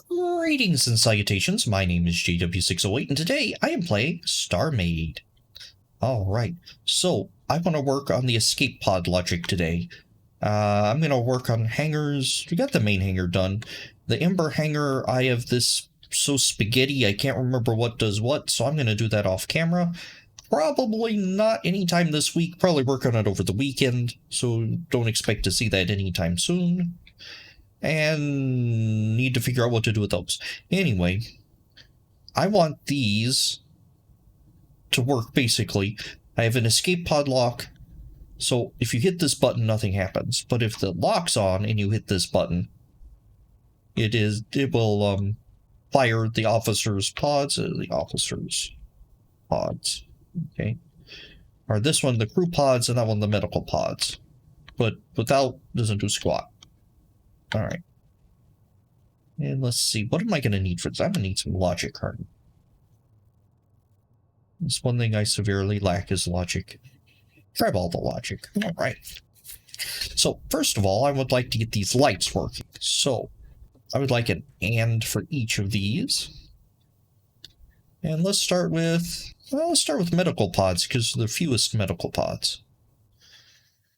Greetings and salutations, my name is JW608 and today I am playing StarMade. Alright, so I want to work on the escape pod logic today. I'm going to work on hangars. We got the main hangar done. The Ember hangar, I have this so spaghetti I can't remember what does what, so I'm going to do that off camera. Probably not anytime this week, probably work on it over the weekend, so don't expect to see that anytime soon. And need to figure out what to do with those. Anyway, I want these to work basically. I have an escape pod lock, so if you hit this button, nothing happens. But if the lock's on and you hit this button, it will fire the officers' pods. Okay. Or this one, the crew pods, and that one, the medical pods. But without, doesn't do squat. Alright. And let's see, what am I going to need for this? I'm going to need some logic current. That's one thing I severely lack is logic. Grab all the logic. Alright. So, first of all, I would like to get these lights working. So, I would like an AND for each of these. And let's start with, well, let's start with medical pods, because they're the fewest medical pods.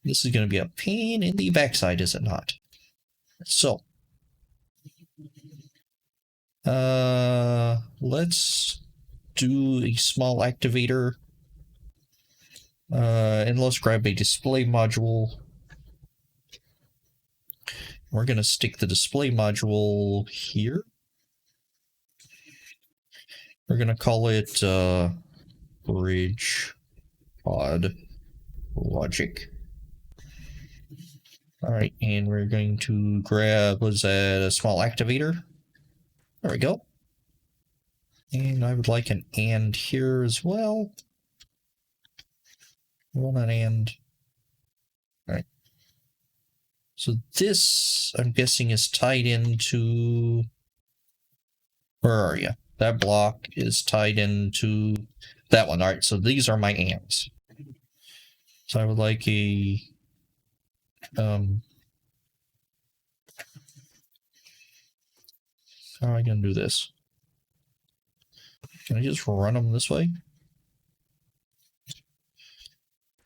This is going to be a pain in the backside, is it not? So, let's do a small activator, and let's grab a display module. We're going to stick the display module here. We're going to call it bridge pod logic. Alright, and we're going to grab, was that a small activator? There we go. And I would like an AND here as well. I want an AND. Alright. So this, I'm guessing, is tied into... Where are you? That block is tied into that one. Alright, so these are my ANDs. So I would like a... how am I going to do this? Can I just run them this way?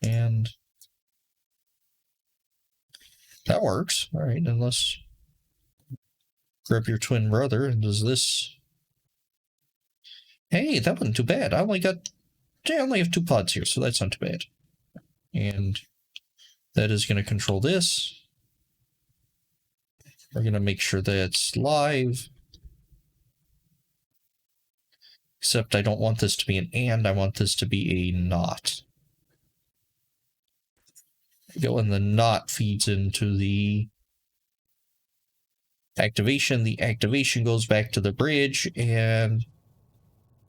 And that works. All right, and let's grab your twin brother. And does this... Hey, that wasn't too bad. I only have 2 pods here, so that's not too bad. And that is going to control this. We're going to make sure that's live. Except I don't want this to be an AND, I want this to be a NOT. Go, and the NOT feeds into the activation. The activation goes back to the bridge and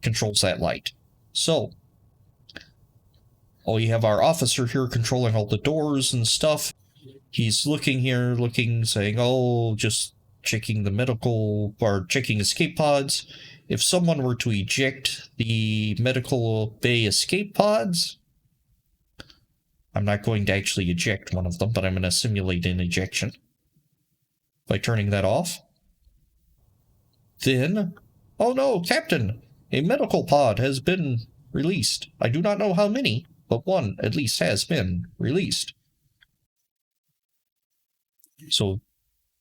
controls that light. So, you have our officer here controlling all the doors and stuff. He's looking here, saying, oh, just checking the medical, or checking escape pods. If someone were to eject the medical bay escape pods, I'm not going to actually eject one of them, but I'm going to simulate an ejection by turning that off. Then, oh no, Captain, a medical pod has been released. I do not know how many, but one at least has been released. So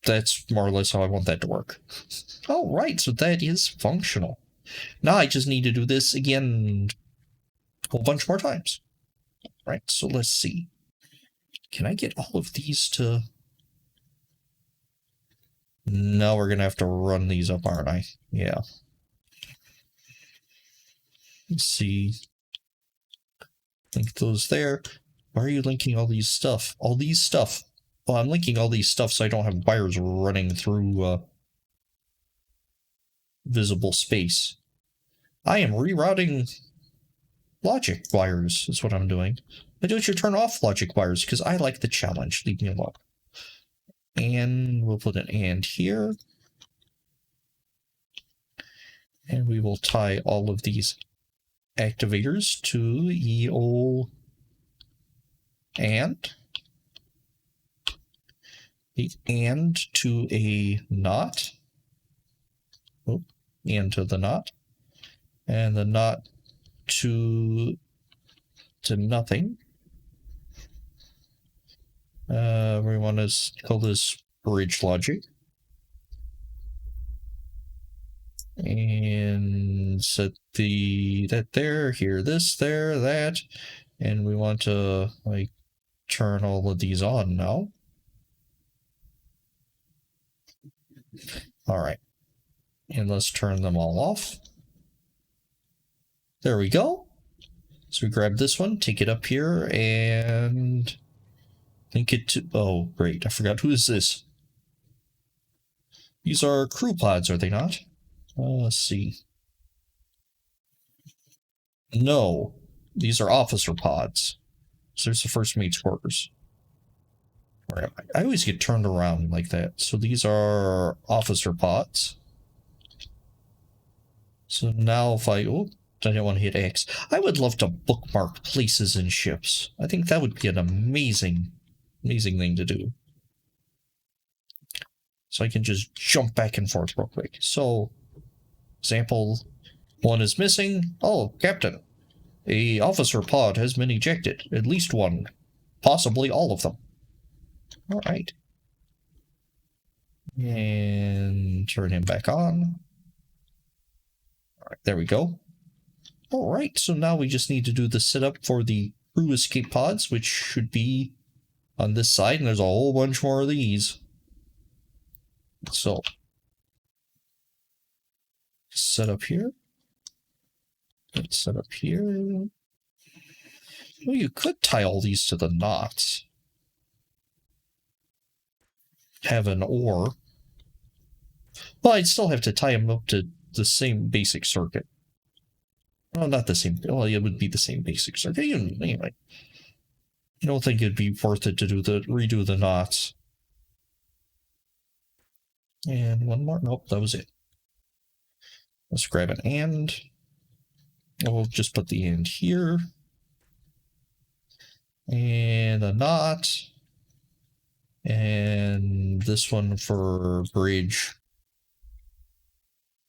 that's more or less how I want that to work. Oh, right, so that is functional. Now I just need to do this again a whole bunch more times. Right, so let's see. Can I get all of these to... No, we're going to have to run these up, aren't I? Yeah. Let's see. Link those there. Why are you linking all these stuff? All these stuff. Well, I'm linking all these stuff so I don't have wires running through visible space. I am rerouting logic wires is what I'm doing. Why don't you turn off logic wires? Because I like the challenge. Leave me alone. And we'll put an AND here. And we will tie all of these activators to EO AND. The AND to a NOT. into the knot. And the knot to nothing. We want to call this bridge logic. And set that there, here, this, there, that. And we want to, like, turn all of these on now. Alright. And let's turn them all off. There we go. So we grab this one, take it up here, and link it to... Oh, great. I forgot. Who is this? These are crew pods, are they not? Let's see. No. These are officer pods. So there's the first mate's quarters. Where am I? I always get turned around like that. So these are officer pods. So now if I... Oh, I didn't want to hit X. I would love to bookmark places in ships. I think that would be an amazing thing to do. So I can just jump back and forth real quick. So, example 1 is missing. Oh, Captain. A officer pod has been ejected. At least one. Possibly all of them. Alright. And turn him back on. Alright, there we go. Alright, so now we just need to do the setup for the crew escape pods, which should be on this side, and there's a whole bunch more of these. So, set up here. Let's set up here. Well, you could tie all these to the knots. Have an oar. Well, I'd still have to tie them up to the same basic circuit. Well, not the same. Well, it would be the same basic circuit. Anyway, I don't think it'd be worth it to redo the knots. And one more. Nope, that was it. Let's grab an and. We'll just put the and here. And a knot. And this one for bridge.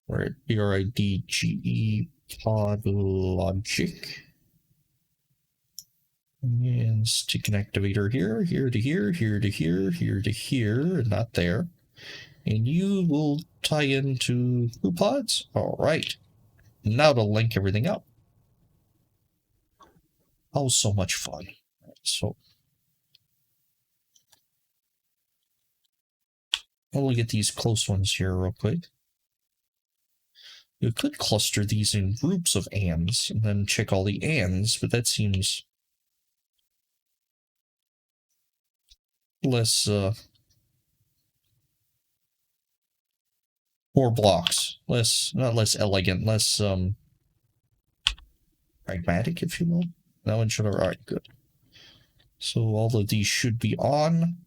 Right, BRIDGE pod logic. And stick an activator here, here to here, here to here, here to here, not there. And you will tie into crew pods. All right. Now to link everything up. Oh, so much fun. So I'll look at these close ones here real quick. You could cluster these in groups of ands and then check all the ands, but that seems less more blocks, not less elegant, less pragmatic, if you will. That one should have, all right, good. So all of these should be on.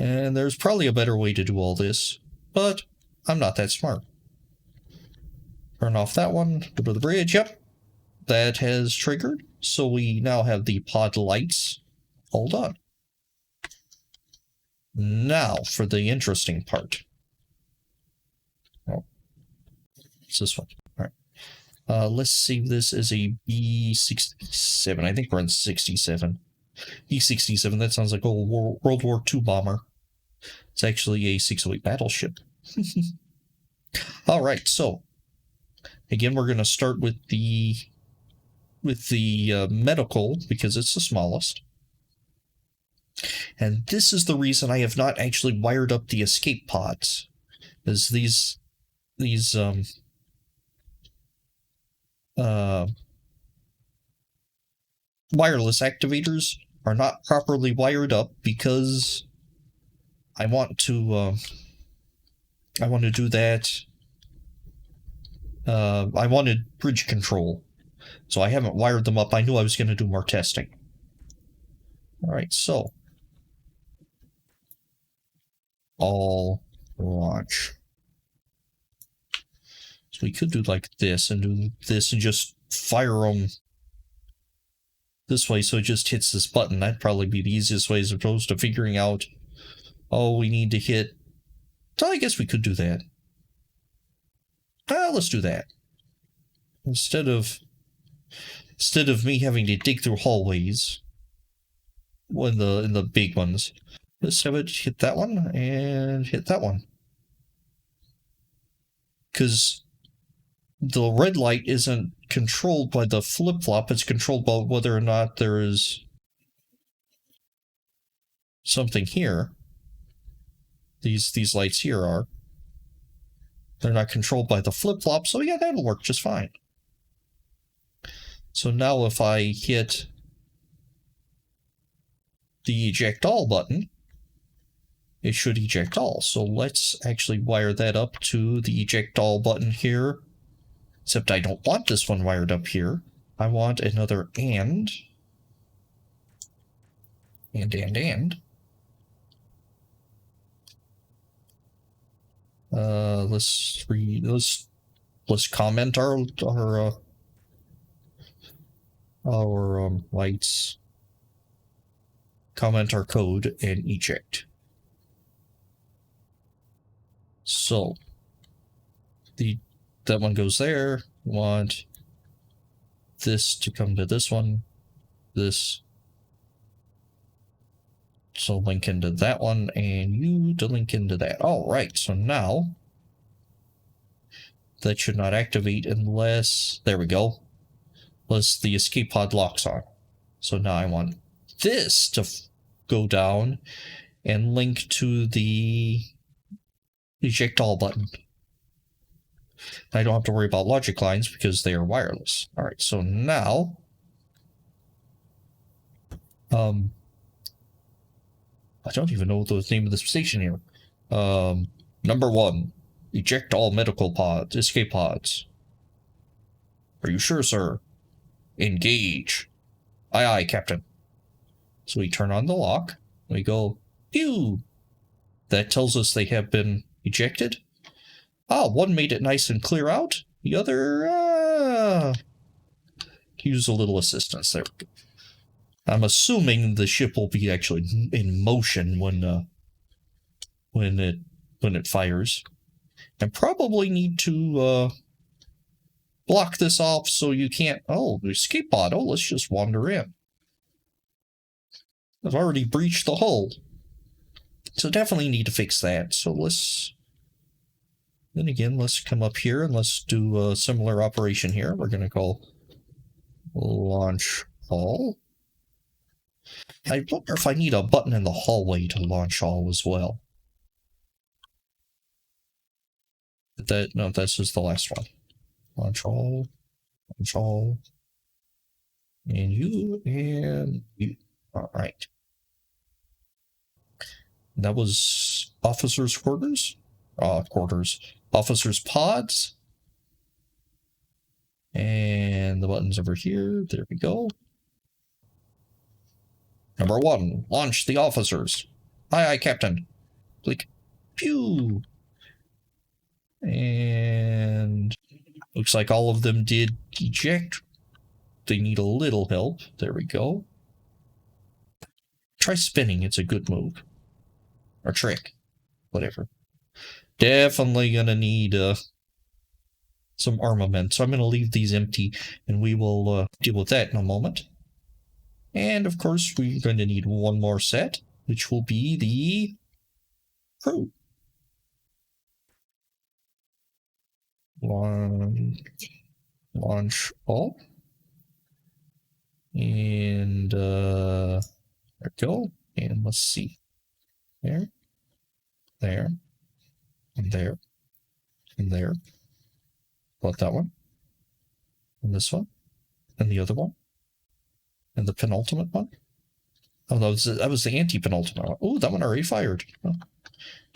And there's probably a better way to do all this, but I'm not that smart. Turn off that one, go to the bridge, yep. That has triggered, so we now have the pod lights all done. Now for the interesting part. Oh, it's this one. All right. Let's save this as a B-67. I think we're in 67. B-67, that sounds like a World War II bomber. It's actually a 608 battleship. All right, so again, we're going to start with the medical because it's the smallest. And this is the reason I have not actually wired up the escape pods, is these wireless activators are not properly wired up because I want to do that. I wanted bridge control, so I haven't wired them up. I knew I was going to do more testing. All right, so all launch. So we could do like this and do this and just fire them this way so it just hits this button. That'd probably be the easiest way as opposed to figuring out, oh, we need to hit So I guess we could do that. Let's do that. Instead of me having to dig through hallways in the big ones, let's have it hit that one and hit that one. Because the red light isn't controlled by the flip-flop, it's controlled by whether or not there is something here. These lights here are. They're not controlled by the flip-flop, so yeah, that'll work just fine. So now if I hit the eject all button, it should eject all. So let's actually wire that up to the eject all button here. Except I don't want this one wired up here. I want another and. Let's comment our lights. Comment our code and eject. So that one goes there. We want this to come to this one. This. So link into that one, and you to link into that. All right, so now that should not activate unless, there we go, unless the escape pod locks on. So now I want this to go down and link to the eject all button. I don't have to worry about logic lines because they are wireless. All right, so now, I don't even know the name of the station here. Number 1, eject all medical pods, escape pods. Are you sure, sir? Engage. Aye, aye, Captain. So we turn on the lock. We go, pew. That tells us they have been ejected. One made it nice and clear out. The other, use a little assistance there. I'm assuming the ship will be actually in motion when it fires. And probably need to block this off so you can't. Oh, the escape pod. Oh, let's just wander in. I've already breached the hull, so definitely need to fix that. So let's. Then again, let's come up here and let's do a similar operation here. We're going to call launch all. I wonder if I need a button in the hallway to launch all as well. No, this is the last one. Launch all, and you. All right. That was officers' quarters. Officers' pods. And the button's over here. There we go. Number 1, launch the officers. Aye, aye, Captain. Click. Pew. And looks like all of them did eject. They need a little help. There we go. Try spinning. It's a good move. Or trick. Whatever. Definitely gonna need some armament. So I'm gonna leave these empty, and we will deal with that in a moment. And of course, we're going to need one more set, which will be the crew. Launch all. And there we go. And let's see. There, and there, and there. About that one. And this one. And the other one. And the penultimate one? Oh, that was the anti-penultimate one. Oh, that one already fired. Oh.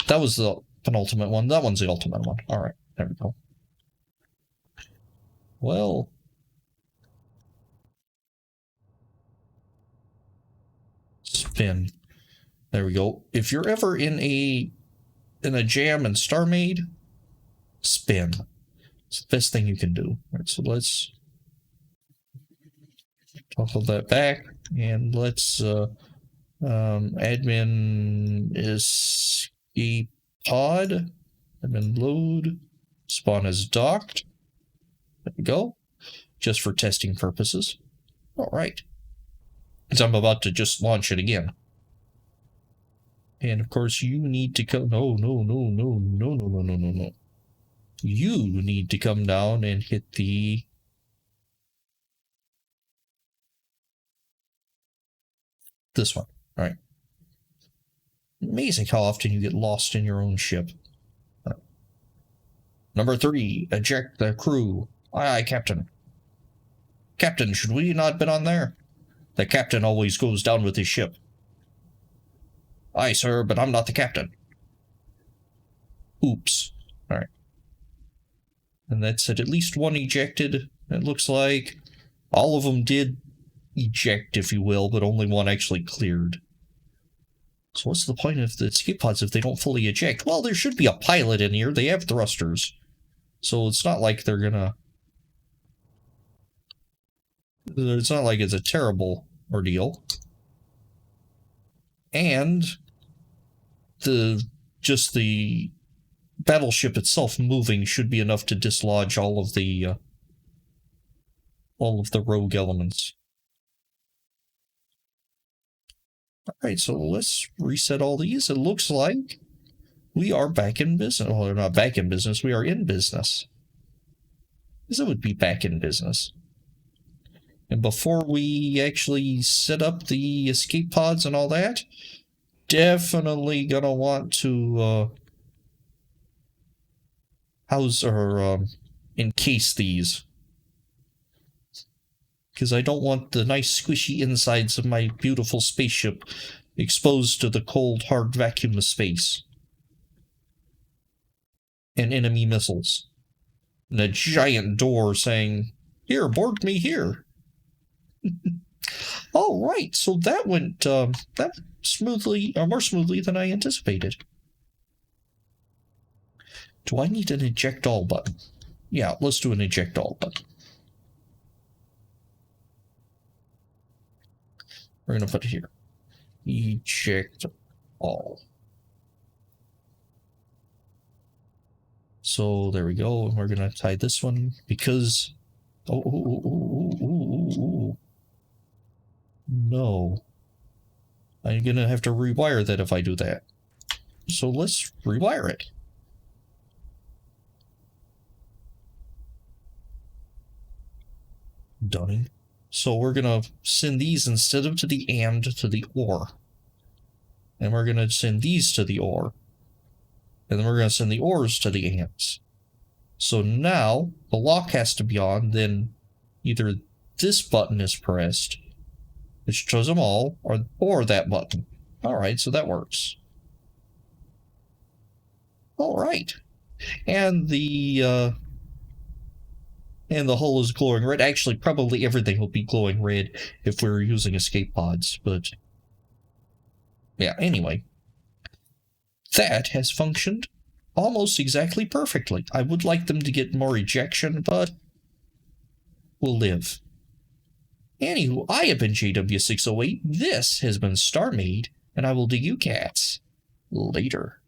That was the penultimate one. That one's the ultimate one. All right, there we go. Well, spin. There we go. If you're ever in a jam in StarMade, spin. It's the best thing you can do. All right, so let's toggle that back, and let's admin escape pod. Admin load. Spawn is docked. There we go. Just for testing purposes. Alright. So I'm about to just launch it again. And of course you need to come... No. You need to come down and hit the... This one. Alright. Amazing how often you get lost in your own ship. Number 3, eject the crew. Aye, aye, Captain. Captain, should we not been on there? The captain always goes down with his ship. Aye, sir, but I'm not the captain. Oops. Alright. And that said at least one ejected. It looks like all of them did eject, if you will, but only one actually cleared. So what's the point of the escape pods if they don't fully eject? Well, there should be a pilot in here. They have thrusters. So it's not like they're gonna... It's not like it's a terrible ordeal. And just the battleship itself moving should be enough to dislodge all of the rogue elements. Alright, so let's reset all these. It looks like we are back in business. Well, we're not back in business, we are in business. Because it would be back in business. And before we actually set up the escape pods and all that, definitely gonna want to house or encase these. Because I don't want the nice squishy insides of my beautiful spaceship exposed to the cold, hard vacuum of space. And enemy missiles. And a giant door saying, "Here, board me here." All right, so that went that smoothly, or more smoothly than I anticipated. Do I need an eject all button? Yeah, let's do an eject all button. We're gonna put it here. Eject all. So there we go, and we're gonna tie this one because no. I'm gonna have to rewire that if I do that. So let's rewire it. Done. So we're gonna send these instead of to the and to the or. And we're gonna send these to the or. And then we're gonna send the ors to the ands. So now the lock has to be on, then either this button is pressed, which shows them all, or that button. Alright, so that works. Alright. And the hull is glowing red. Actually, probably everything will be glowing red if we're using escape pods, but... yeah, anyway. That has functioned almost exactly perfectly. I would like them to get more ejection, but we'll live. Anywho, I have been JW608. This has been StarMade, and I will do you cats later.